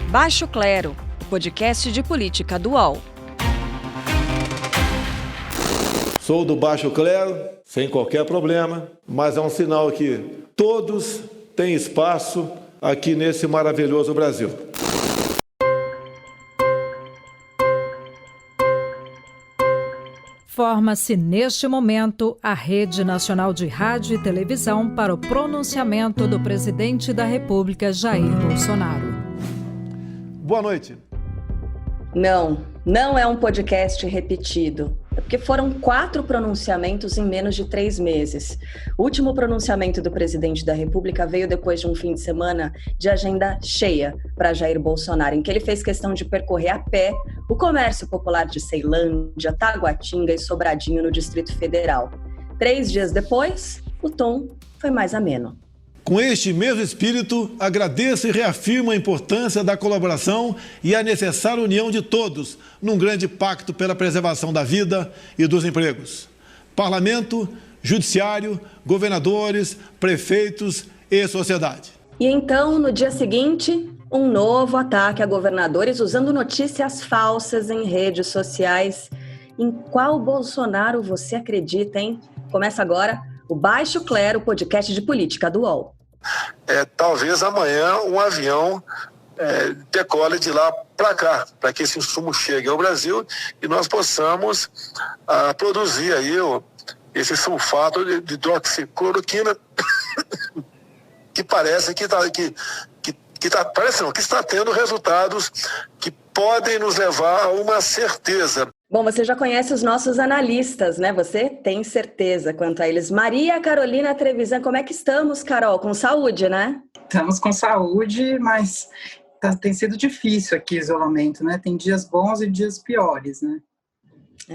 Baixo Clero, podcast de política do UOL. Sou do Baixo Clero, sem qualquer problema, mas é um sinal que todos têm espaço aqui nesse maravilhoso Brasil. Forma-se neste momento a Rede Nacional de Rádio e Televisão para o pronunciamento do presidente da República, Jair Bolsonaro. Boa noite. Não é um podcast repetido. É porque foram 4 pronunciamentos em menos de 3 meses. O último pronunciamento do presidente da República veio depois de um fim de semana de agenda cheia para Jair Bolsonaro, em que ele fez questão de percorrer a pé o comércio popular de Ceilândia, Taguatinga e Sobradinho, no Distrito Federal. 3 dias depois, o tom foi mais ameno. Com este mesmo espírito, agradeço e reafirmo a importância da colaboração e a necessária união de todos num grande pacto pela preservação da vida e dos empregos. Parlamento, judiciário, governadores, prefeitos e sociedade. E então, no dia seguinte, um novo ataque a governadores usando notícias falsas em redes sociais. Em qual Bolsonaro você acredita, hein? Começa agora o Baixo Clero, podcast de política do UOL. Talvez amanhã um avião decole de lá para cá, para que esse insumo chegue ao Brasil e nós possamos produzir aí esse sulfato de hidroxicloroquina que parece que está tendo resultados que podem nos levar a uma certeza. Bom, você já conhece os nossos analistas, né? Você tem certeza quanto a eles. Maria Carolina Trevisan, como é que estamos, Carol? Com saúde, né? Estamos com saúde, mas tem sido difícil aqui o isolamento, né? Tem dias bons e dias piores, né?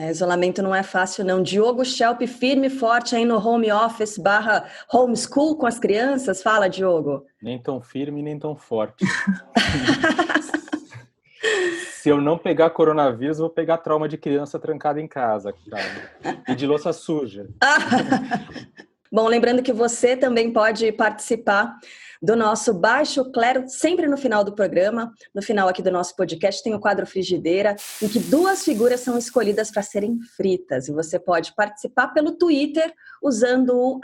Isolamento não é fácil, não. Diogo Schelp, firme e forte aí no home office / homeschool com as crianças. Fala, Diogo. Nem tão firme, nem tão forte. Se eu não pegar coronavírus, eu vou pegar trauma de criança trancada em casa, cara. E de louça suja. Bom, lembrando que você também pode participar do nosso Baixo Clero, sempre no final do programa. No final aqui do nosso podcast tem o quadro Frigideira, em que 2 figuras são escolhidas para serem fritas. E você pode participar pelo Twitter, usando o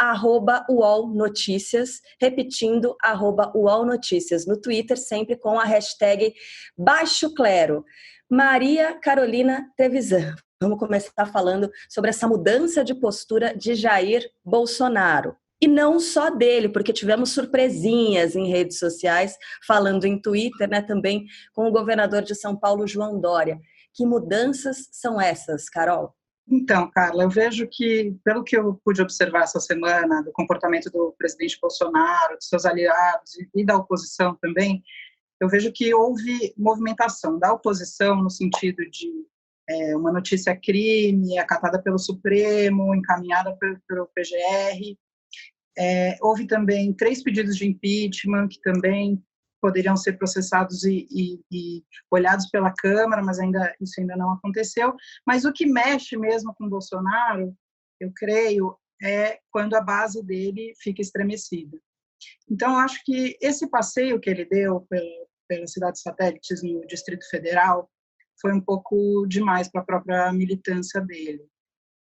@UOLNoticias, repetindo @UOLNoticias no Twitter, sempre com a hashtag Baixo Clero. Maria Carolina Trevisan, vamos começar falando sobre essa mudança de postura de Jair Bolsonaro. E não só dele, porque tivemos surpresinhas em redes sociais, falando em Twitter, né, também com o governador de São Paulo, João Dória. Que mudanças são essas, Carol? Então, Carla, eu vejo que, pelo que eu pude observar essa semana, do comportamento do presidente Bolsonaro, de seus aliados e da oposição também, eu vejo que houve movimentação da oposição no sentido de uma notícia crime, acatada pelo Supremo, encaminhada pelo PGR. Houve também 3 pedidos de impeachment que também poderiam ser processados e olhados pela Câmara, mas isso ainda não aconteceu. Mas o que mexe mesmo com Bolsonaro, eu creio, é quando a base dele fica estremecida. Então, eu acho que esse passeio que ele deu pelas cidades satélites no Distrito Federal foi um pouco demais para a própria militância dele.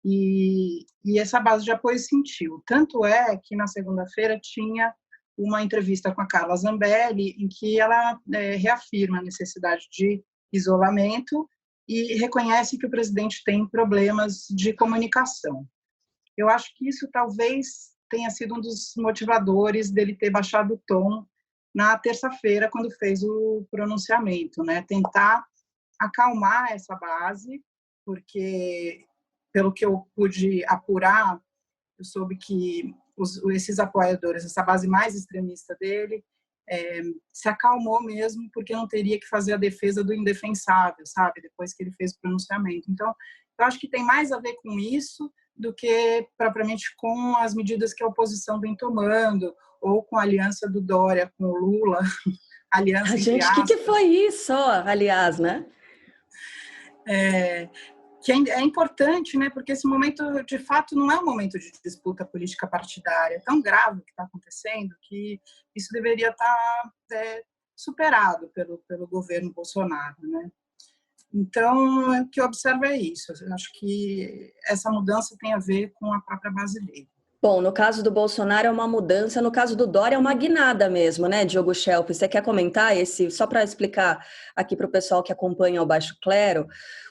E essa base de apoio sentiu. Tanto é que na segunda-feira tinha uma entrevista com a Carla Zambelli, em que ela reafirma a necessidade de isolamento e reconhece que o presidente tem problemas de comunicação. Eu acho que isso talvez tenha sido um dos motivadores dele ter baixado o tom na terça-feira, quando fez o pronunciamento, né? Tentar acalmar essa base, porque, pelo que eu pude apurar, eu soube que esses apoiadores, essa base mais extremista dele, se acalmou mesmo, porque não teria que fazer a defesa do indefensável, sabe, depois que ele fez o pronunciamento. Então, eu acho que tem mais a ver com isso do que propriamente com as medidas que a oposição vem tomando, ou com a aliança do Dória com o Lula. Aliança, gente, o que foi isso, aliás, né? Que é importante, né? Porque esse momento, de fato, não é um momento de disputa política partidária. É tão grave o que está acontecendo que isso deveria estar superado pelo governo Bolsonaro, né? Então, o que eu observo é isso. Eu acho que essa mudança tem a ver com a própria base dele. Bom, no caso do Bolsonaro é uma mudança, no caso do Dória é uma guinada mesmo, né, Diogo Schelp? Você quer comentar só para explicar aqui para o pessoal que acompanha o Baixo Clero?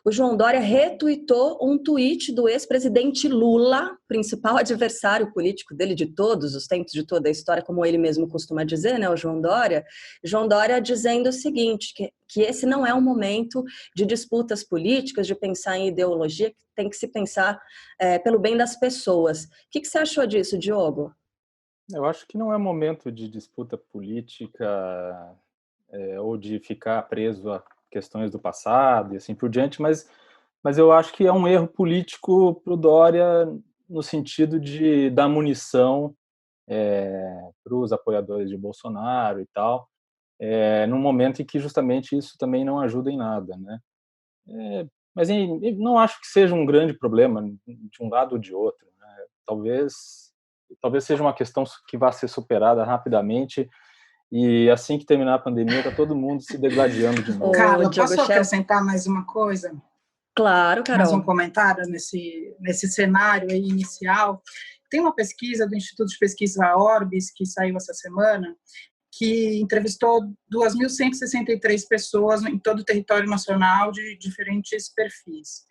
O João Dória retuitou um tweet do ex-presidente Lula, principal adversário político dele de todos os tempos, de toda a história, como ele mesmo costuma dizer, né, o João Dória. João Dória dizendo o seguinte, que esse não é um momento de disputas políticas, de pensar em ideologia, que tem que se pensar pelo bem das pessoas. O que você achou disso, Diogo? Eu acho que não é momento de disputa política ou de ficar preso a questões do passado e assim por diante, mas eu acho que é um erro político para o Dória no sentido de dar munição para os apoiadores de Bolsonaro e tal, num momento em que justamente isso também não ajuda em nada, né? Mas não acho que seja um grande problema de um lado ou de outro, né? Talvez seja uma questão que vá ser superada rapidamente e assim que terminar a pandemia está todo mundo se degladiando de novo. Carla, posso acrescentar mais uma coisa? Claro, Carol. Mais um comentário nesse cenário aí inicial. Tem uma pesquisa do Instituto de Pesquisa Orbis que saiu essa semana, que entrevistou 2.163 pessoas em todo o território nacional de diferentes perfis.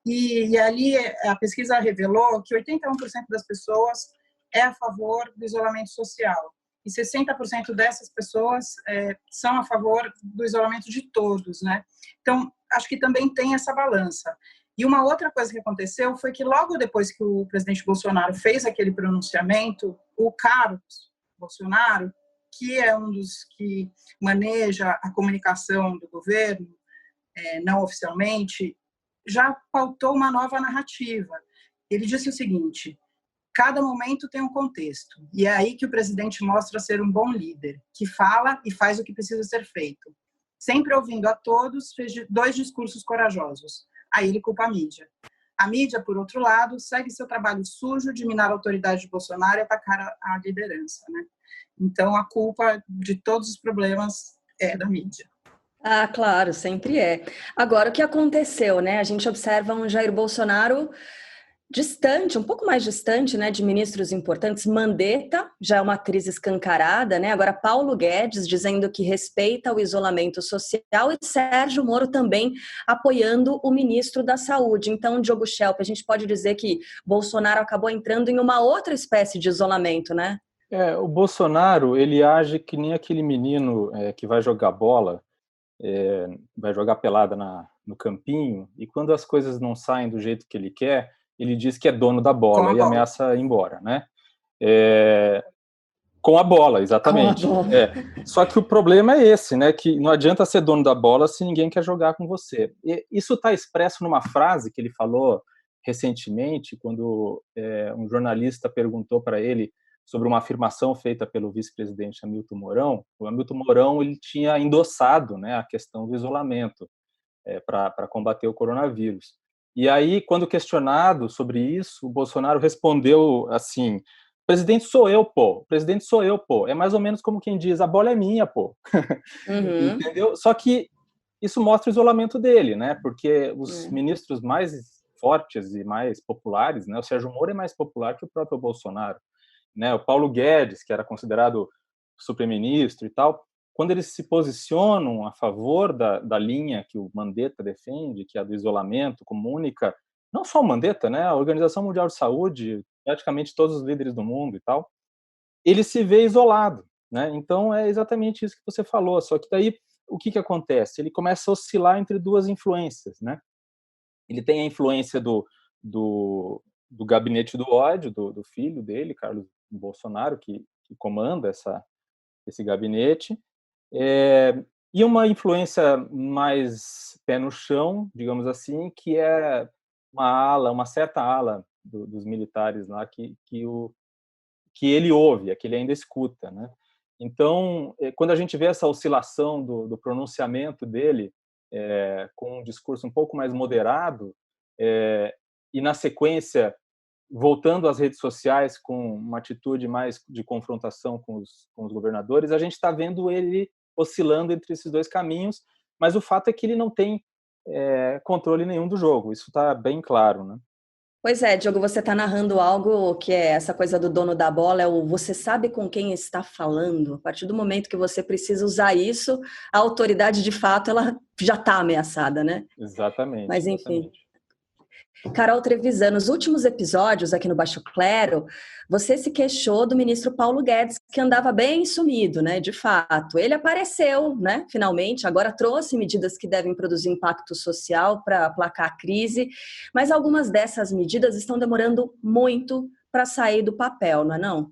E ali a pesquisa revelou que 81% das pessoas é a favor do isolamento social e 60% dessas pessoas são a favor do isolamento de todos, né? Então, acho que também tem essa balança. E uma outra coisa que aconteceu foi que logo depois que o presidente Bolsonaro fez aquele pronunciamento, o Carlos Bolsonaro, que é um dos que maneja a comunicação do governo, não oficialmente, já pautou uma nova narrativa. Ele disse o seguinte: cada momento tem um contexto, e é aí que o presidente mostra ser um bom líder, que fala e faz o que precisa ser feito. Sempre ouvindo a todos, fez 2 discursos corajosos. Aí ele culpa a mídia. A mídia, por outro lado, segue seu trabalho sujo de minar a autoridade de Bolsonaro e atacar a liderança, né? Então, a culpa de todos os problemas é da mídia. Ah, claro, sempre é. Agora, o que aconteceu, né? A gente observa um Jair Bolsonaro distante, um pouco mais distante, né, de ministros importantes. Mandetta já é uma crise escancarada, né? Agora Paulo Guedes dizendo que respeita o isolamento social e Sérgio Moro também apoiando o ministro da Saúde. Então, Diogo Schelp, a gente pode dizer que Bolsonaro acabou entrando em uma outra espécie de isolamento, né? O Bolsonaro, ele age que nem aquele menino que vai jogar bola, vai jogar pelada no campinho, e quando as coisas não saem do jeito que ele quer, ele diz que é dono da bola e ameaça ir embora, né? Com a bola, exatamente. Com a bola. Só que o problema é esse, né? Que não adianta ser dono da bola se ninguém quer jogar com você. E isso está expresso numa frase que ele falou recentemente, quando um jornalista perguntou para ele sobre uma afirmação feita pelo vice-presidente Hamilton Mourão. O Hamilton Mourão ele tinha endossado, né, a questão do isolamento para combater o coronavírus. E aí, quando questionado sobre isso, o Bolsonaro respondeu assim: presidente sou eu, pô. Presidente sou eu, pô. É mais ou menos como quem diz: a bola é minha, pô. Uhum. Entendeu? Só que isso mostra o isolamento dele, né? Porque os ministros mais fortes e mais populares, né? O Sérgio Moro é mais popular que o próprio Bolsonaro, né? O Paulo Guedes, que era considerado super-ministro e tal, quando eles se posicionam a favor da linha que o Mandetta defende, que é a do isolamento como única, não só o Mandetta, né? A Organização Mundial de Saúde, praticamente todos os líderes do mundo e tal, ele se vê isolado, né? Então é exatamente isso que você falou, só que daí o que acontece? Ele começa a oscilar entre 2 influências, né? Ele tem a influência do gabinete do ódio, do filho dele, Carlos Bolsonaro, que comanda esse gabinete, e uma influência mais pé no chão, digamos assim, que é uma certa ala dos militares lá que ele ouve, que ele ainda escuta, né? Então, quando a gente vê essa oscilação do pronunciamento dele, com um discurso um pouco mais moderado, e na sequência voltando às redes sociais com uma atitude mais de confrontação com os governadores, a gente está vendo ele oscilando entre esses dois caminhos, mas o fato é que ele não tem controle nenhum do jogo, isso está bem claro, né? Pois é, Diogo, você está narrando algo que é essa coisa do dono da bola, é o você sabe com quem está falando. A partir do momento que você precisa usar isso, a autoridade, de fato, ela já está ameaçada, né? Exatamente. Mas, enfim. Exatamente. Carol Trevisan, nos últimos episódios aqui no Baixo Clero, você se queixou do ministro Paulo Guedes, que andava bem sumido, né? De fato. Ele apareceu, né? Finalmente, agora trouxe medidas que devem produzir impacto social para aplacar a crise, mas algumas dessas medidas estão demorando muito para sair do papel, não é não?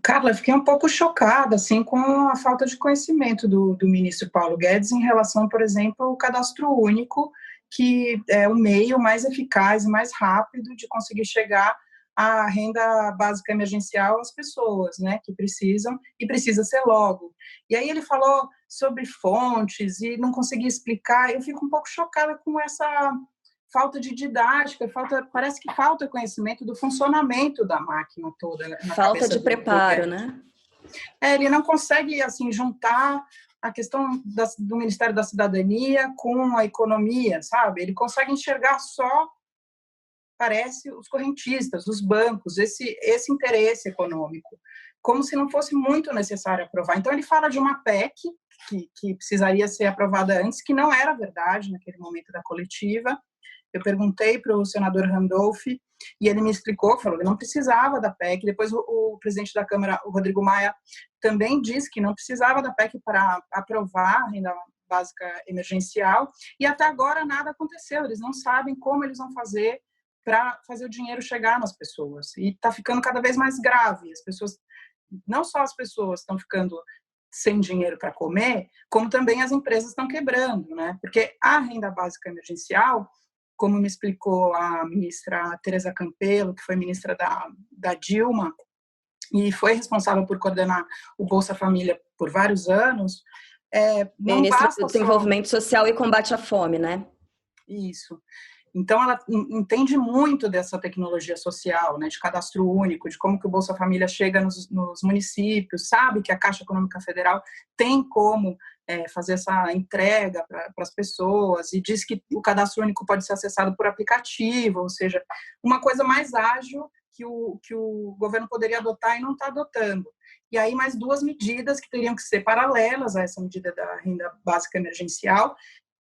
Carla, eu fiquei um pouco chocada assim, com a falta de conhecimento do ministro Paulo Guedes em relação, por exemplo, ao cadastro único, que é o meio mais eficaz e mais rápido de conseguir chegar à renda básica emergencial às pessoas, né, que precisam, e precisa ser logo. E aí ele falou sobre fontes e não conseguia explicar, eu fico um pouco chocada com essa falta de didática, parece que falta conhecimento do funcionamento da máquina toda. Na falta de preparo, né? Ele não consegue, assim, juntar a questão do Ministério da Cidadania com a economia, sabe? Ele consegue enxergar só, parece, os correntistas, os bancos, esse interesse econômico, como se não fosse muito necessário aprovar. Então, ele fala de uma PEC que precisaria ser aprovada antes, que não era verdade naquele momento da coletiva. Eu perguntei para o senador Randolph e ele me explicou, falou que não precisava da PEC. Depois o presidente da Câmara, o Rodrigo Maia, também disse que não precisava da PEC para aprovar a renda básica emergencial. E até agora nada aconteceu. Eles não sabem como eles vão fazer para fazer o dinheiro chegar nas pessoas. E está ficando cada vez mais grave. As pessoas, não só as pessoas estão ficando sem dinheiro para comer, como também as empresas estão quebrando, né? Porque a renda básica emergencial, como me explicou a ministra Tereza Campelo, que foi ministra da Dilma, e foi responsável por coordenar o Bolsa Família por vários anos, não ministra basta do Desenvolvimento Social e Combate à Fome, né? Isso. Então, ela entende muito dessa tecnologia social, né, de cadastro único, de como que o Bolsa Família chega nos municípios, sabe que a Caixa Econômica Federal tem como fazer essa entrega para as pessoas, e diz que o cadastro único pode ser acessado por aplicativo, ou seja, uma coisa mais ágil que o governo poderia adotar e não está adotando. E aí mais duas medidas que teriam que ser paralelas a essa medida da renda básica emergencial,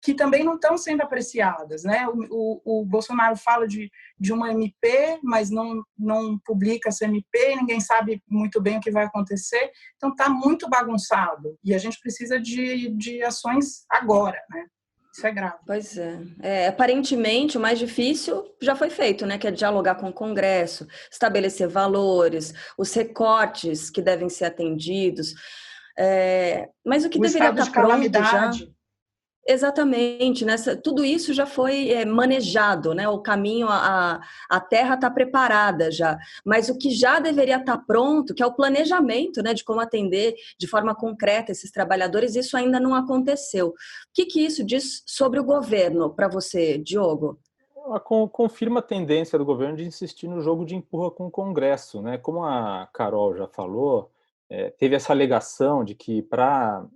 que também não estão sendo apreciadas, né? O Bolsonaro fala de uma MP, mas não publica essa MP, ninguém sabe muito bem o que vai acontecer, então está muito bagunçado, e a gente precisa de ações agora, né? Isso é grave. Pois é. Aparentemente, o mais difícil já foi feito, né? Que é dialogar com o Congresso, estabelecer valores, os recortes que devem ser atendidos. Mas o que deveria estar pronto já... Exatamente, né? Tudo isso já foi manejado, né? O caminho, a terra está preparada já, mas o que já deveria estar pronto, que é o planejamento, né? De como atender de forma concreta esses trabalhadores, isso ainda não aconteceu. O que isso diz sobre o governo para você, Diogo? Confirma a tendência do governo de insistir no jogo de empurra com o Congresso, né? Como a Carol já falou, teve essa alegação de que para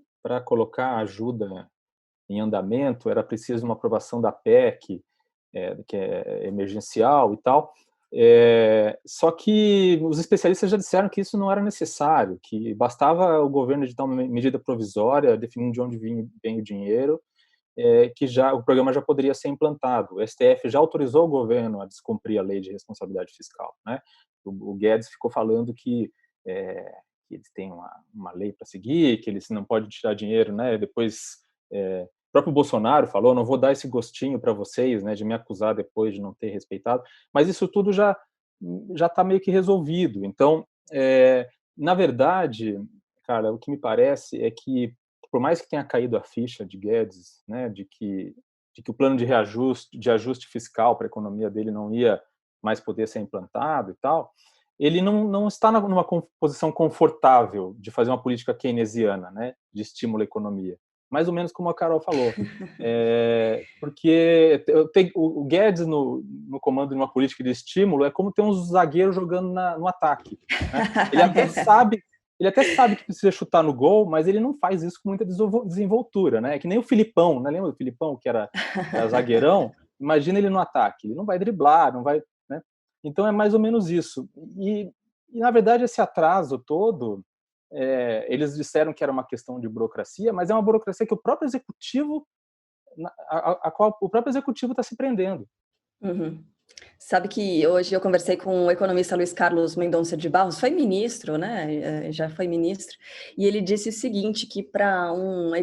colocar ajuda em andamento, era preciso uma aprovação da PEC, que é emergencial e tal, só que os especialistas já disseram que isso não era necessário, que bastava o governo editar uma medida provisória, definindo de onde vem o dinheiro, que o programa já poderia ser implantado. O STF já autorizou o governo a descumprir a lei de responsabilidade fiscal, né? O Guedes ficou falando que eles têm uma lei para seguir, que eles não podem tirar dinheiro, né? Depois... O próprio Bolsonaro falou, não vou dar esse gostinho para vocês, né, de me acusar depois de não ter respeitado, mas isso tudo já está meio que resolvido. Então, na verdade, cara, o que me parece é que, por mais que tenha caído a ficha de Guedes, né, de que o plano de ajuste fiscal para a economia dele não ia mais poder ser implantado e tal, ele não está numa posição confortável de fazer uma política keynesiana, né, de estímulo à economia. Mais ou menos como a Carol falou. Porque o Guedes no comando de uma política de estímulo é como ter uns zagueiros jogando no ataque. Né? Ele até sabe que precisa chutar no gol, mas ele não faz isso com muita desenvoltura, né? É que nem o Filipão, né? Lembra do Filipão, que era zagueirão? Imagina ele no ataque. Ele não vai driblar, não vai... né? Então, é mais ou menos isso. E na verdade, esse atraso todo, eles disseram que era uma questão de burocracia, mas é uma burocracia que o próprio executivo, a qual o próprio executivo está se prendendo. Uhum. Sabe que hoje eu conversei com o economista Luiz Carlos Mendonça de Barros, foi ministro, né? Já foi ministro, e ele disse o seguinte, que para um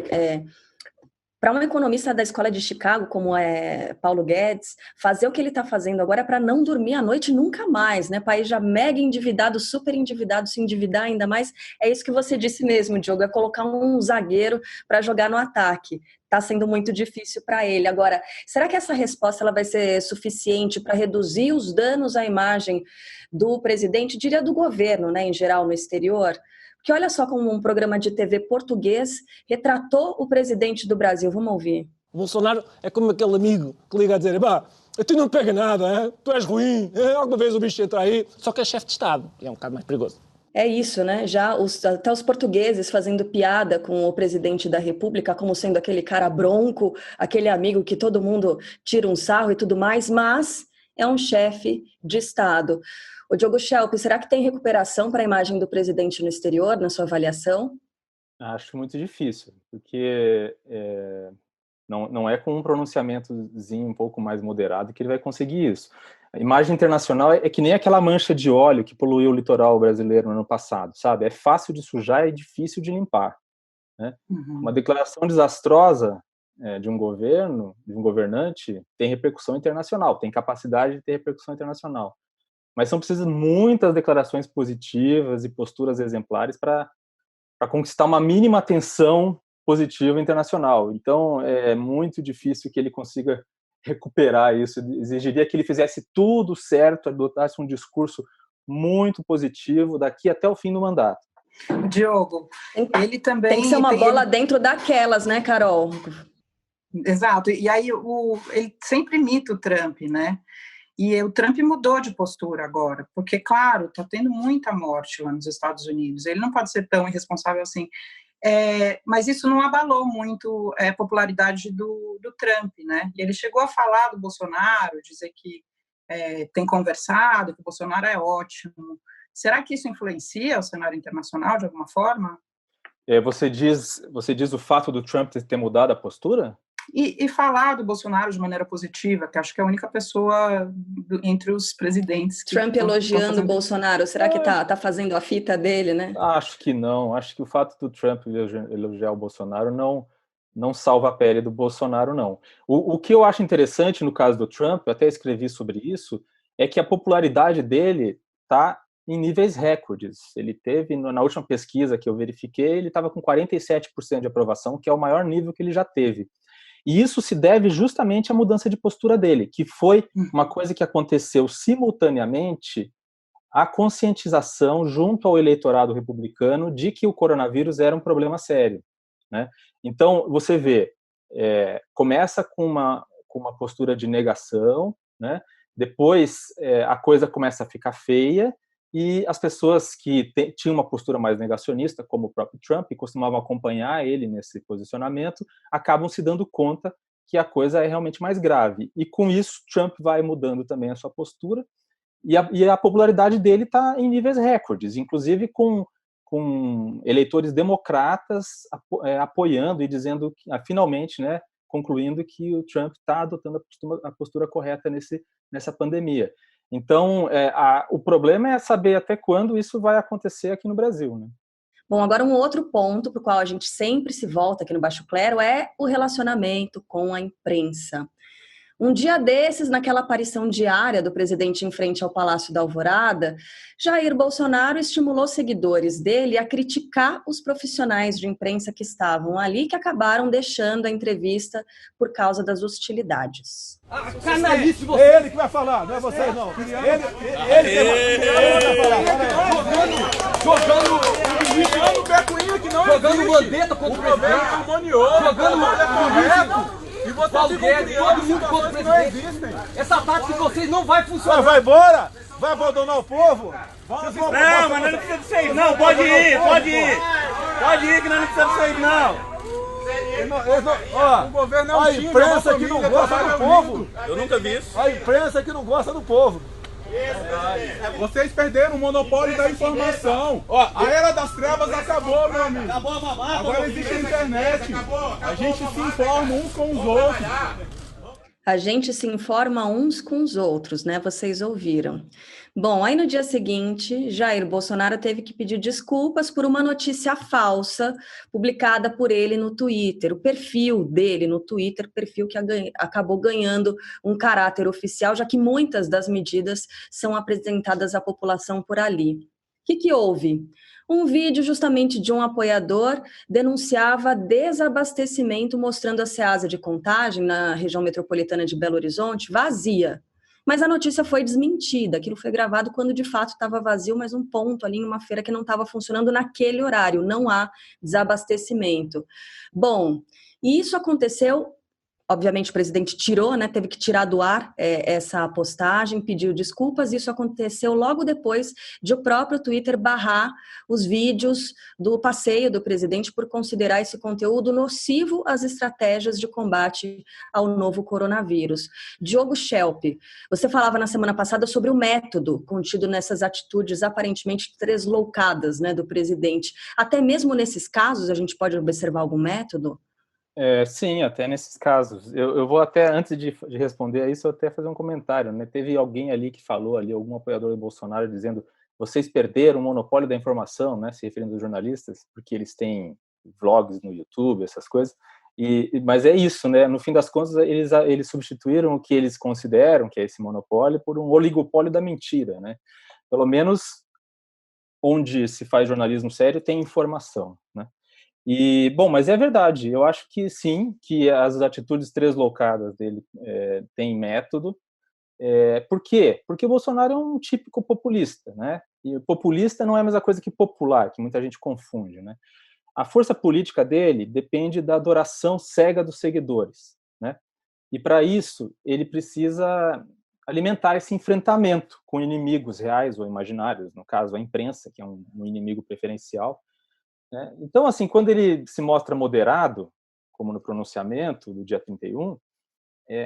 economista da escola de Chicago, como é Paulo Guedes, fazer o que ele está fazendo agora é para não dormir à noite nunca mais, né? País já mega endividado, super endividado, se endividar ainda mais. É isso que você disse mesmo, Diogo, é colocar um zagueiro para jogar no ataque. Está sendo muito difícil para ele. Agora, será que essa resposta ela vai ser suficiente para reduzir os danos à imagem do presidente, diria do governo, né, em geral, no exterior? Porque olha só como um programa de TV português retratou o presidente do Brasil. Vamos ouvir. O Bolsonaro é como aquele amigo que liga a dizer: "Bah, a ti não te pega nada, hein? Tu és ruim, alguma vez o bicho entra aí", só que é chefe de Estado, e é um bocado mais perigoso. É isso, né? Já até os portugueses fazendo piada com o presidente da República como sendo aquele cara bronco, aquele amigo que todo mundo tira um sarro e tudo mais, mas é um chefe de Estado. O Diogo Schelp, será que tem recuperação para a imagem do presidente no exterior, na sua avaliação? Acho muito difícil, porque não é com um pronunciamentozinho um pouco mais moderado que ele vai conseguir isso. A imagem internacional é que nem aquela mancha de óleo que poluiu o litoral brasileiro no ano passado, sabe? É fácil de sujar e difícil de limpar, né? Uhum. Uma declaração desastrosa de um governo, de um governante, tem repercussão internacional, tem capacidade de ter repercussão internacional. Mas são precisas muitas declarações positivas e posturas exemplares para conquistar uma mínima atenção positiva internacional. Então, é muito difícil que ele consiga recuperar isso. Exigiria que ele fizesse tudo certo, adotasse um discurso muito positivo daqui até o fim do mandato. Diogo, ele também... Tem que ser uma bola dentro daquelas, né, Carol? Exato. E aí ele sempre imita o Trump, né? E o Trump mudou de postura agora, porque, claro, está tendo muita morte lá nos Estados Unidos. Ele não pode ser tão irresponsável assim. Mas isso não abalou muito a popularidade do Trump, né? E ele chegou a falar do Bolsonaro, dizer que tem conversado, que o Bolsonaro é ótimo. Será que isso influencia o cenário internacional de alguma forma? Você diz o fato do Trump ter mudado a postura? E falar do Bolsonaro de maneira positiva, que acho que é a única pessoa entre os presidentes que... Trump elogiando o Bolsonaro, será que tá fazendo a fita dele, né? Acho que não, acho que o fato do Trump elogiar o Bolsonaro não salva a pele do Bolsonaro, não. O que eu acho interessante no caso do Trump, eu até escrevi sobre isso, é que a popularidade dele está em níveis recordes. Ele teve, na última pesquisa que eu verifiquei, ele estava com 47% de aprovação, que é o maior nível que ele já teve. E isso se deve justamente à mudança de postura dele, que foi uma coisa que aconteceu simultaneamente à conscientização junto ao eleitorado republicano de que o coronavírus era um problema sério, né? Então, você vê, começa com uma postura de negação, né? Depois a coisa começa a ficar feia, e as pessoas que tinham uma postura mais negacionista, como o próprio Trump, e costumavam acompanhar ele nesse posicionamento, acabam se dando conta que a coisa é realmente mais grave. E com isso, Trump vai mudando também a sua postura, e a popularidade dele está em níveis recordes, inclusive com eleitores democratas apoiando e dizendo, finalmente, né, concluindo que o Trump está adotando a postura correta nessa pandemia. Então, o problema é saber até quando isso vai acontecer aqui no Brasil, né? Bom, agora um outro ponto para o qual a gente sempre se volta aqui no Baixo Clero é o relacionamento com a imprensa. Um dia desses, naquela aparição diária do presidente em frente ao Palácio da Alvorada, Jair Bolsonaro estimulou seguidores dele a criticar os profissionais de imprensa que estavam ali, que acabaram deixando a entrevista por causa das hostilidades. Canalice você! É ele que vai falar, não é vocês não. Ele vai falar. Jogando bandeta contra o presidente. Jogando correto. Paulo Guedes, todo mundo contra o presidente. Essa tática de vocês não vai funcionar. Vai embora? Vai abandonar o povo? Não, mas nós não precisamos disso aí. Não, pode ir. Pode ir que nós não precisamos disso aí, não. O governo é um time, a imprensa que não gosta do povo. Eu nunca vi isso. A imprensa que não gosta do povo. Vocês perderam o monopólio da informação. A era das trevas acabou, meu amigo. Acabou a mamata. Agora existe a internet. A gente se informa uns com os outros. A gente se informa uns com os outros, né? Vocês ouviram. Bom, aí no dia seguinte, Jair Bolsonaro teve que pedir desculpas por uma notícia falsa publicada por ele no Twitter. O perfil dele no Twitter, perfil que acabou ganhando um caráter oficial, já que muitas das medidas são apresentadas à população por ali. O que houve? Um vídeo justamente de um apoiador denunciava desabastecimento, mostrando a Ceasa de Contagem, na região metropolitana de Belo Horizonte, vazia. Mas a notícia foi desmentida. Aquilo foi gravado quando de fato estava vazio, mas um ponto ali em uma feira que não estava funcionando naquele horário. Não há desabastecimento. Bom, e isso aconteceu. Obviamente o presidente tirou, né, teve que tirar do ar essa postagem, pediu desculpas. Isso aconteceu logo depois de o próprio Twitter barrar os vídeos do passeio do presidente por considerar esse conteúdo nocivo às estratégias de combate ao novo coronavírus. Diogo Schelp, você falava na semana passada sobre o método contido nessas atitudes aparentemente tresloucadas, né, do presidente. Até mesmo nesses casos a gente pode observar algum método? Sim, até nesses casos. Eu vou até, antes de responder a isso, eu até fazer um comentário, né? Teve alguém ali que falou, ali, algum apoiador do Bolsonaro, dizendo: vocês perderam o monopólio da informação, né? Se referindo aos jornalistas, porque eles têm vlogs no YouTube, essas coisas. Mas é isso, né? No fim das contas, eles substituíram o que eles consideram que é esse monopólio por um oligopólio da mentira, né? Pelo menos onde se faz jornalismo sério tem informação, né? Bom, mas é verdade, eu acho que sim, que as atitudes tresloucadas dele têm método. Por quê? Porque o Bolsonaro é um típico populista, né? E populista não é a mesma coisa que popular, que muita gente confunde, né? A força política dele depende da adoração cega dos seguidores, né? E para isso, ele precisa alimentar esse enfrentamento com inimigos reais ou imaginários, no caso a imprensa, que é um inimigo preferencial. Então, assim, quando ele se mostra moderado, como no pronunciamento do dia 31,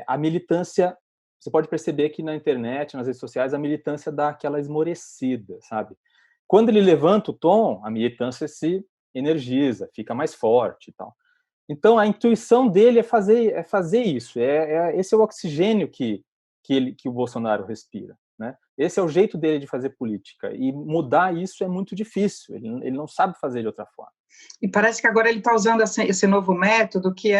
a militância, você pode perceber que na internet, nas redes sociais, a militância dá aquela esmorecida, sabe? Quando ele levanta o tom, a militância se energiza, fica mais forte e tal. Então, a intuição dele é fazer isso, esse é o oxigênio que o Bolsonaro respira, né? Esse é o jeito dele de fazer política, e mudar isso é muito difícil, ele não sabe fazer de outra forma. E parece que agora ele está usando esse novo método, que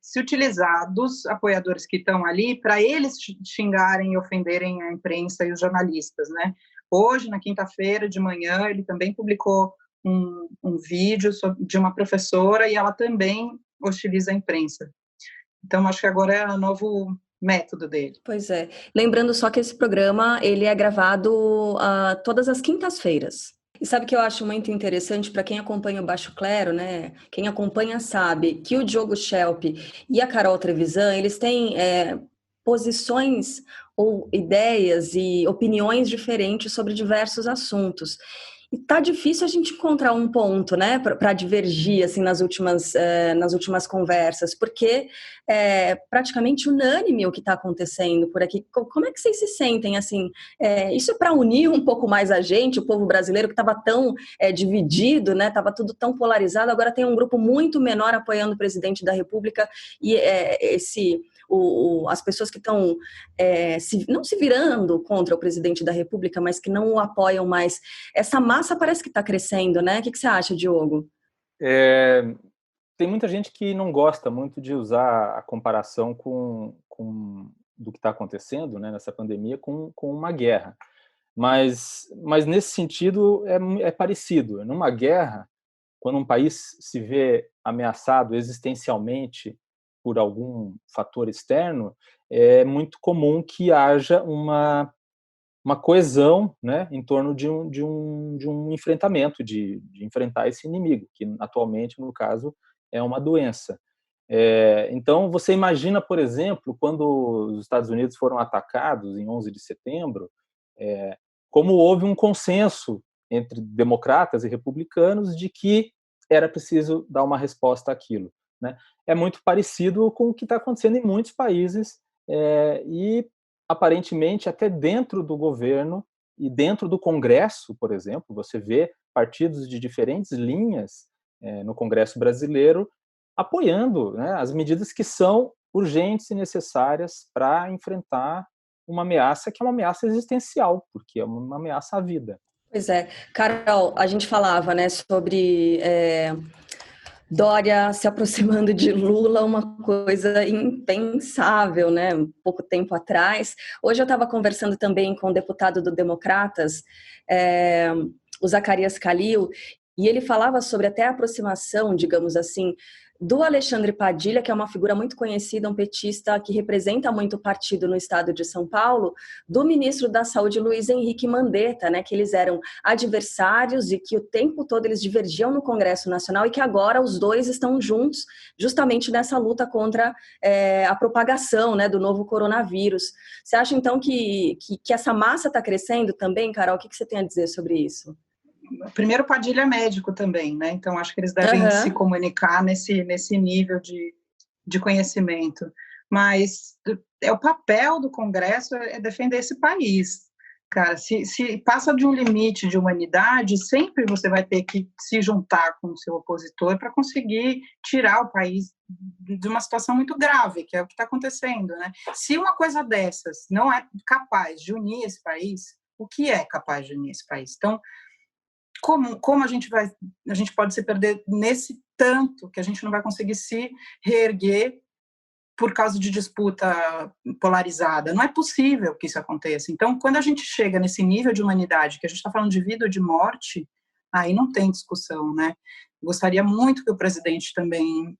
se utilizar dos apoiadores que estão ali para eles xingarem e ofenderem a imprensa e os jornalistas, né? Hoje, na quinta-feira de manhã, ele também publicou um vídeo de uma professora, e ela também hostiliza a imprensa. Então, acho que agora é o novo método dele. Pois é. Lembrando só que esse programa, ele é gravado todas as quintas-feiras. E sabe o que eu acho muito interessante para quem acompanha o Baixo Clero, né? Quem acompanha sabe que o Diogo Schelp e a Carol Trevisan, eles têm posições ou ideias e opiniões diferentes sobre diversos assuntos. E tá difícil a gente encontrar um ponto, né, para divergir assim nas últimas conversas, porque é praticamente unânime o que está acontecendo por aqui. Como é que vocês se sentem assim? Isso é para unir um pouco mais a gente, o povo brasileiro que estava tão dividido, né? Estava tudo tão polarizado. Agora tem um grupo muito menor apoiando o presidente da República e as pessoas que estão não se virando contra o presidente da República, mas que não o apoiam mais. Essa massa parece que está crescendo, né? O que você acha, Diogo? Tem muita gente que não gosta muito de usar a comparação do que está acontecendo, né, nessa pandemia com uma guerra. Mas nesse sentido é parecido. Numa guerra, quando um país se vê ameaçado existencialmente por algum fator externo, é muito comum que haja uma coesão, né, em torno de um enfrentamento, de enfrentar esse inimigo, que atualmente, no caso, é uma doença. Então, você imagina, por exemplo, quando os Estados Unidos foram atacados em 11 de setembro, como houve um consenso entre democratas e republicanos de que era preciso dar uma resposta àquilo, né? É muito parecido com o que está acontecendo em muitos países e, aparentemente, até dentro do governo e dentro do Congresso, por exemplo, você vê partidos de diferentes linhas no Congresso brasileiro apoiando, né, as medidas que são urgentes e necessárias para enfrentar uma ameaça que é uma ameaça existencial, porque é uma ameaça à vida. Pois é. Carol, a gente falava, né, sobre Dória se aproximando de Lula, uma coisa impensável, né, pouco tempo atrás. Hoje eu estava conversando também com o deputado do Democratas, o Zacarias Calil, e ele falava sobre até a aproximação, digamos assim, do Alexandre Padilha, que é uma figura muito conhecida, um petista que representa muito o partido no estado de São Paulo, do ministro da Saúde, Luiz Henrique Mandetta, né, que eles eram adversários e que o tempo todo eles divergiam no Congresso Nacional e que agora os dois estão juntos justamente nessa luta contra a propagação, né, do novo coronavírus. Você acha, então, que essa massa está crescendo também, Carol? O que você tem a dizer sobre isso? Primeiro, Padilha é médico também, né? Então, acho que eles devem se comunicar nesse nível de conhecimento. Mas o papel do Congresso é defender esse país. Cara, se passa de um limite de humanidade, sempre você vai ter que se juntar com o seu opositor para conseguir tirar o país de uma situação muito grave, que é o que está acontecendo, né? Se uma coisa dessas não é capaz de unir esse país, o que é capaz de unir esse país? Então, como a gente pode se perder nesse tanto que a gente não vai conseguir se reerguer por causa de disputa polarizada? Não é possível que isso aconteça. Então, quando a gente chega nesse nível de humanidade, que a gente está falando de vida ou de morte, aí não tem discussão, né? Gostaria muito que o presidente também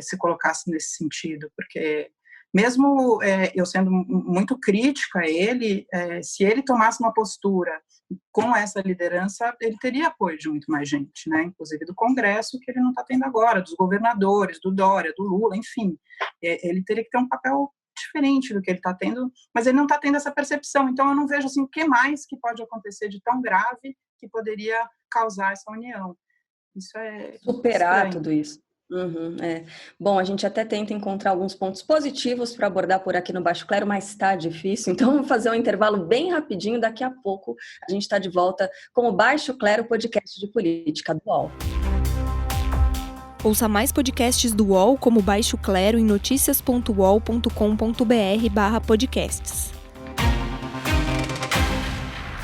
se colocasse nesse sentido, porque mesmo eu sendo muito crítica a ele, se ele tomasse uma postura com essa liderança, ele teria apoio de muito mais gente, né? Inclusive do Congresso, que ele não está tendo agora, dos governadores, do Dória, do Lula, enfim. Ele teria que ter um papel diferente do que ele está tendo, mas ele não está tendo essa percepção. Então, eu não vejo assim, o que mais que pode acontecer de tão grave que poderia causar essa união. Isso é superar estranho. tudo isso. Bom, a gente até tenta encontrar alguns pontos positivos para abordar por aqui no Baixo Clero, mas está difícil, então vamos fazer um intervalo bem rapidinho, daqui a pouco a gente está de volta com o Baixo Clero, podcast de política do UOL. Ouça mais podcasts do UOL como Baixo Clero em noticias.uol.com.br/podcasts.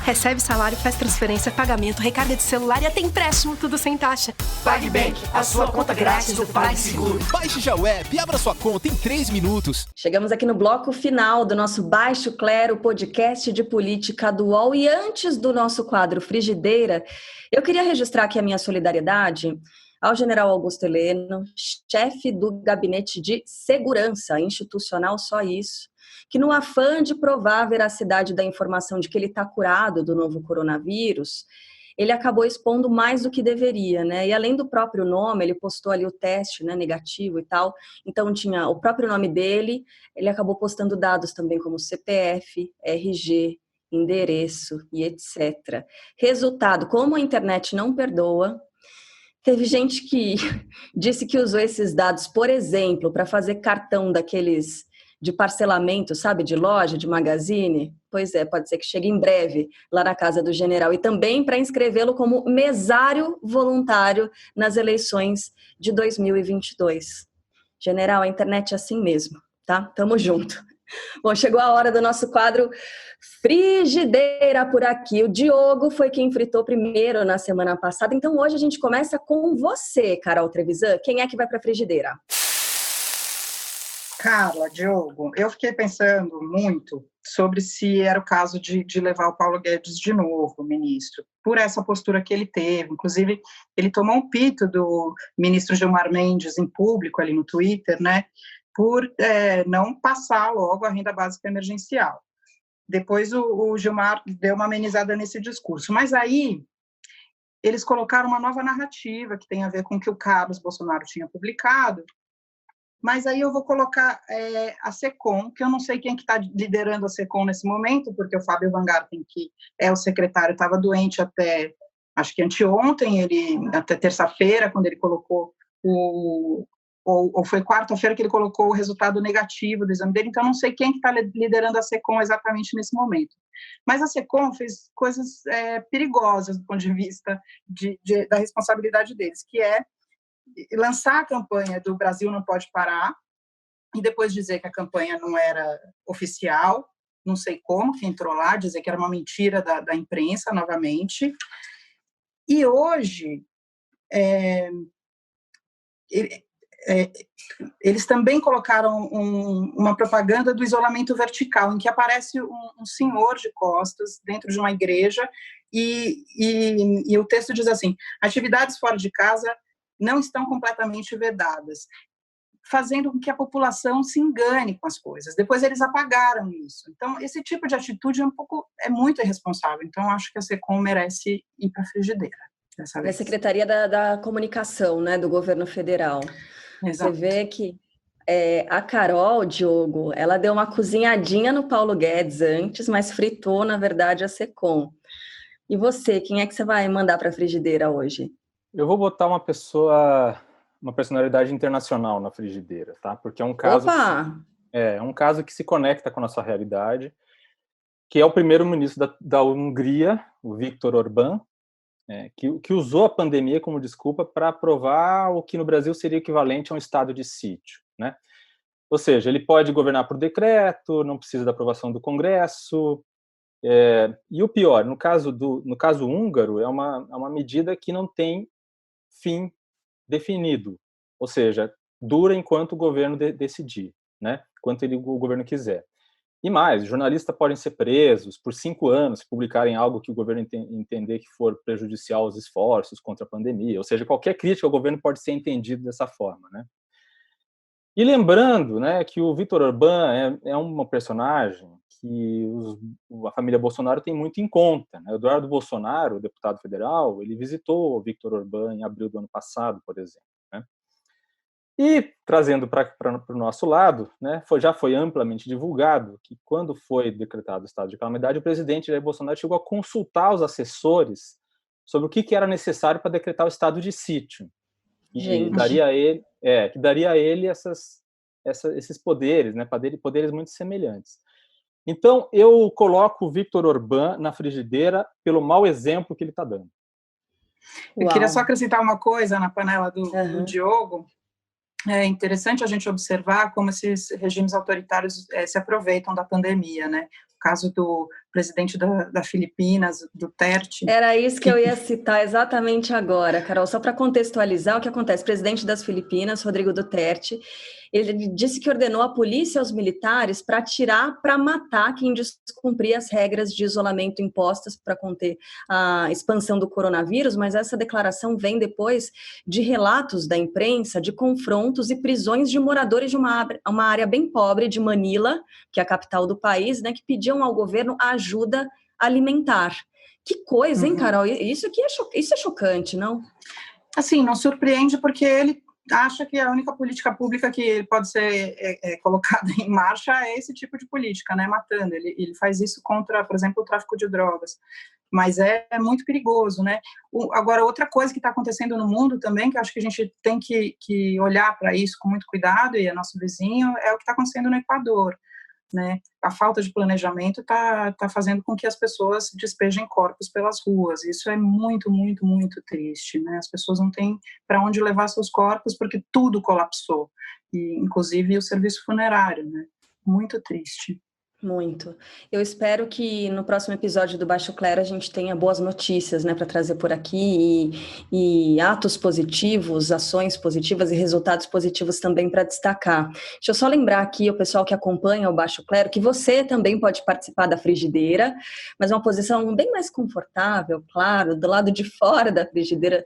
Recebe salário, faz transferência, pagamento, recarga de celular e até empréstimo, tudo sem taxa. PagBank, a sua conta grátis do PagSeguro. Baixe já o app e abra sua conta em 3 minutos. Chegamos aqui no bloco final do nosso Baixo Clero, podcast de política do UOL. E antes do nosso quadro Frigideira, eu queria registrar aqui a minha solidariedade ao general Augusto Heleno, chefe do Gabinete de Segurança Institucional, só isso, que no afã de provar a veracidade da informação de que ele está curado do novo coronavírus, ele acabou expondo mais do que deveria, né? E além do próprio nome, ele postou ali o teste, né, negativo e tal, então tinha o próprio nome dele, ele acabou postando dados também como CPF, RG, endereço e etc. Resultado, como a internet não perdoa, teve gente que disse que usou esses dados, por exemplo, para fazer cartão daqueles de parcelamento, sabe, de loja, de magazine. Pois é, pode ser que chegue em breve lá na casa do general. E também para inscrevê-lo como mesário voluntário nas eleições de 2022. General, a internet é assim mesmo, tá? Tamo junto. Bom, chegou a hora do nosso quadro Frigideira por aqui. O Diogo foi quem fritou primeiro na semana passada, então hoje a gente começa com você, Carol Trevisan. Quem é que vai para a frigideira? Carla, Diogo, eu fiquei pensando muito sobre se era o caso de levar o Paulo Guedes de novo, ministro, por essa postura que ele teve. Inclusive, ele tomou um pito do ministro Gilmar Mendes em público ali no Twitter, né, por não passar logo a renda básica emergencial. Depois o Gilmar deu uma amenizada nesse discurso. Mas aí eles colocaram uma nova narrativa que tem a ver com o que o Carlos Bolsonaro tinha publicado, Mas aí eu vou colocar a SECOM, que eu não sei quem que está liderando a SECOM nesse momento, porque o Fábio Van Garten, que é o secretário, estava doente até, acho que anteontem, até terça-feira, quando ele colocou ou foi quarta-feira que ele colocou o resultado negativo do exame dele, então eu não sei quem que está liderando a SECOM exatamente nesse momento. Mas a SECOM fez coisas perigosas do ponto de vista da responsabilidade deles, que é lançar a campanha do Brasil Não Pode Parar, e depois dizer que a campanha não era oficial, não sei como, que entrou lá, dizer que era uma mentira da imprensa, novamente. E hoje, eles também colocaram uma propaganda do isolamento vertical, em que aparece um senhor de costas dentro de uma igreja, e o texto diz assim: atividades fora de casa não estão completamente vedadas, fazendo com que a população se engane com as coisas. Depois eles apagaram isso. Então, esse tipo de atitude é muito irresponsável. Então, acho que a SECOM merece ir para a frigideira dessa vez. É a Secretaria da Comunicação, né, do governo federal. Exato. Você vê que a Carol, Diogo, ela deu uma cozinhadinha no Paulo Guedes antes, mas fritou, na verdade, a SECOM. E você, quem é que você vai mandar para a frigideira hoje? Eu vou botar uma personalidade internacional na frigideira, tá? Porque é um caso um caso que se conecta com a nossa realidade, que é o primeiro-ministro da Hungria, o Viktor Orbán, que usou a pandemia como desculpa para aprovar o que no Brasil seria equivalente a um estado de sítio, né? Ou seja, ele pode governar por decreto, não precisa da aprovação do Congresso. E o pior, no caso húngaro, é uma medida que não tem fim definido, ou seja, dura enquanto o governo decidir, né? Enquanto o governo quiser. E mais, jornalistas podem ser presos por 5 anos se publicarem algo que o governo entender que for prejudicial aos esforços contra a pandemia, ou seja, qualquer crítica ao governo pode ser entendido dessa forma, né? E lembrando, né, que o Viktor Orbán é uma personagem que a família Bolsonaro tem muito em conta, né? O Eduardo Bolsonaro, o deputado federal, ele visitou o Viktor Orbán em abril do ano passado, por exemplo, né? E, trazendo para o nosso lado, né, já foi amplamente divulgado que, quando foi decretado o estado de calamidade, o presidente Jair Bolsonaro chegou a consultar os assessores sobre o que era necessário para decretar o estado de sítio. E daria a ele esses poderes, né, poderes muito semelhantes. Então, eu coloco o Viktor Orbán na frigideira pelo mau exemplo que ele está dando. Eu queria só acrescentar uma coisa na panela do Diogo. É interessante a gente observar como esses regimes autoritários se aproveitam da pandemia, né? O caso do presidente da Filipinas, Duterte. Era isso que eu ia citar exatamente agora, Carol, só para contextualizar o que acontece. O presidente das Filipinas, Rodrigo Duterte, ele disse que ordenou a polícia e aos militares para atirar, para matar quem descumpria as regras de isolamento impostas para conter a expansão do coronavírus, mas essa declaração vem depois de relatos da imprensa de confrontos e prisões de moradores de uma área bem pobre de Manila, que é a capital do país, né, que pediam ao governo ajuda alimentar. Que coisa, hein, Carol? Isso é chocante, não? Assim, não surpreende, porque ele acha que a única política pública que pode ser colocada em marcha é esse tipo de política, né, matando. Ele faz isso contra, por exemplo, o tráfico de drogas. Mas é muito perigoso, né? Agora, outra coisa que está acontecendo no mundo também, que eu acho que a gente tem que olhar para isso com muito cuidado, e é nosso vizinho, é o que está acontecendo no Equador, né? A falta de planejamento está fazendo com que as pessoas despejem corpos pelas ruas. Isso é muito, muito, muito triste, né? As pessoas não têm para onde levar seus corpos porque tudo colapsou, e inclusive o serviço funerário, né? Muito triste. Muito. Eu espero que no próximo episódio do Baixo Clero a gente tenha boas notícias, né, para trazer por aqui, e atos positivos, ações positivas e resultados positivos também para destacar. Deixa eu só lembrar aqui o pessoal que acompanha o Baixo Clero que você também pode participar da frigideira, mas uma posição bem mais confortável, claro, do lado de fora da frigideira,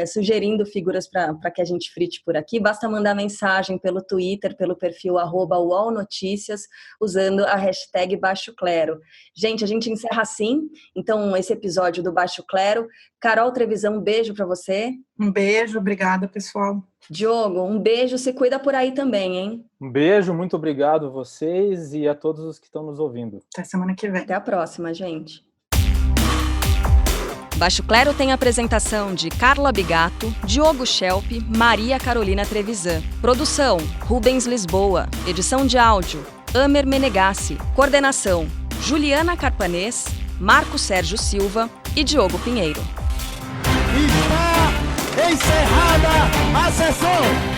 sugerindo figuras para que a gente frite por aqui. Basta mandar mensagem pelo Twitter, pelo perfil @UOLNoticias, usando a hashtag Baixo Clero. Gente, a gente encerra assim, então, esse episódio do Baixo Clero. Carol Trevisan, um beijo para você. Um beijo, obrigada, pessoal. Diogo, um beijo, se cuida por aí também, hein? Um beijo, muito obrigado a vocês e a todos os que estão nos ouvindo. Até semana que vem. Até a próxima, gente. Baixo Clero tem a apresentação de Carla Bigato, Diogo Schelp, Maria Carolina Trevisan. Produção, Rubens Lisboa. Edição de áudio, Amer Menegassi. Coordenação, Juliana Carpanês, Marco Sérgio Silva e Diogo Pinheiro. Está encerrada a sessão!